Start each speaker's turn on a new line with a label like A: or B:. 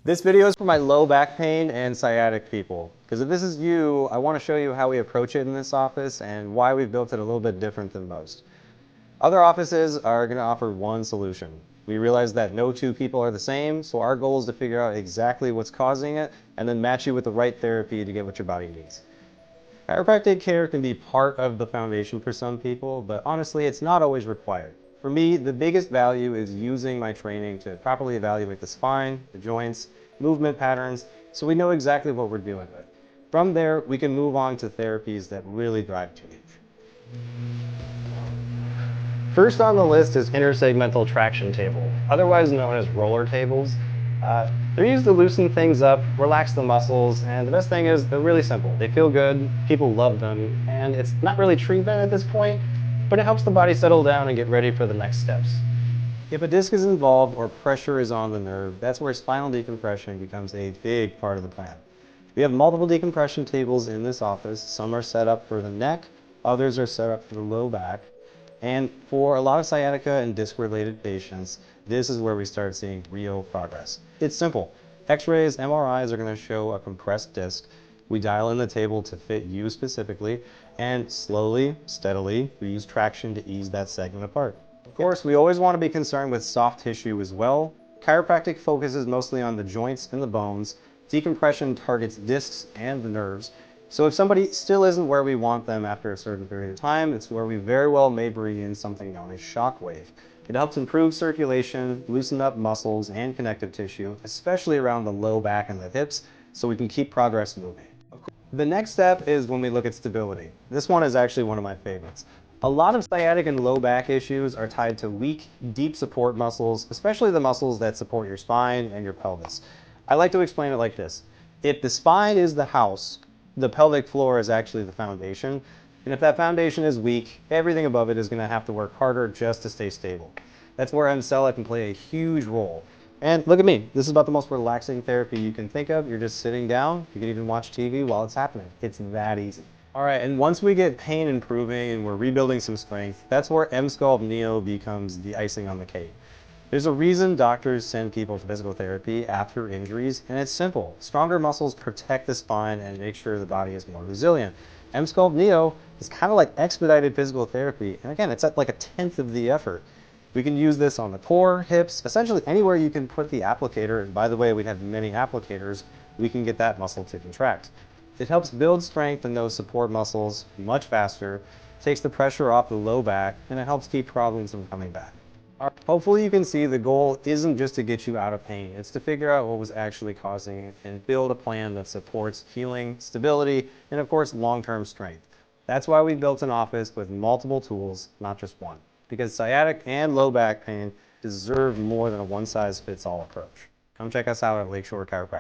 A: This video is for my low back pain and sciatic people, because if this is you, I want to show you how we approach it in this office and why we've built it a little bit different than most. Other offices are going to offer one solution. We realize that no two people are the same, so our goal is to figure out exactly what's causing it and then match you with the right therapy to get what your body needs. Chiropractic care can be part of the foundation for some people, but honestly, it's not always required. For me, the biggest value is using my training to properly evaluate the spine, the joints, movement patterns, so we know exactly what we're dealing with. From there, we can move on to therapies that really drive change. First on the list is intersegmental traction table, otherwise known as roller tables. They're used to loosen things up, relax the muscles, and the best thing is they're really simple. They feel good, people love them, and it's not really treatment at this point, but it helps the body settle down and get ready for the next steps. If a disc is involved or pressure is on the nerve, that's where spinal decompression becomes a big part of the plan. We have multiple decompression tables in this office. Some are set up for the neck, others are set up for the low back. And for a lot of sciatica and disc-related patients, this is where we start seeing real progress. It's simple. X-rays, MRIs are going to show a compressed disc. We dial in the table to fit you specifically, and slowly, steadily, we use traction to ease that segment apart. Of course, we always want to be concerned with soft tissue as well. Chiropractic focuses mostly on the joints and the bones. Decompression targets discs and the nerves. So if somebody still isn't where we want them after a certain period of time, it's where we very well may bring in something known as shock wave. It helps improve circulation, loosen up muscles and connective tissue, especially around the low back and the hips, so we can keep progress moving. The next step is when we look at stability. This one is actually one of my favorites. A lot of sciatic and low back issues are tied to weak, deep support muscles, especially the muscles that support your spine and your pelvis. I like to explain it like this. If the spine is the house, the pelvic floor is actually the foundation. And if that foundation is weak, everything above it is going to have to work harder just to stay stable. That's where Emsella can play a huge role. And look at me. This is about the most relaxing therapy you can think of. You're just sitting down. You can even watch TV while it's happening. It's that easy. All right, and once we get pain improving and we're rebuilding some strength, that's where Emsculpt Neo becomes the icing on the cake. There's a reason doctors send people to physical therapy after injuries, and it's simple. Stronger muscles protect the spine and make sure the body is more resilient. Emsculpt Neo is kind of like expedited physical therapy, and again, it's at like 1/10 of the effort. We can use this on the core, hips, essentially anywhere you can put the applicator, and by the way, we have many applicators, we can get that muscle to contract. It helps build strength in those support muscles much faster, takes the pressure off the low back, and it helps keep problems from coming back. Hopefully you can see the goal isn't just to get you out of pain, it's to figure out what was actually causing it and build a plan that supports healing, stability, and of course long-term strength. That's why we built an office with multiple tools, not just one, because sciatic and low back pain deserve more than a one-size-fits-all approach. Come check us out at Lakeshore Chiropractic.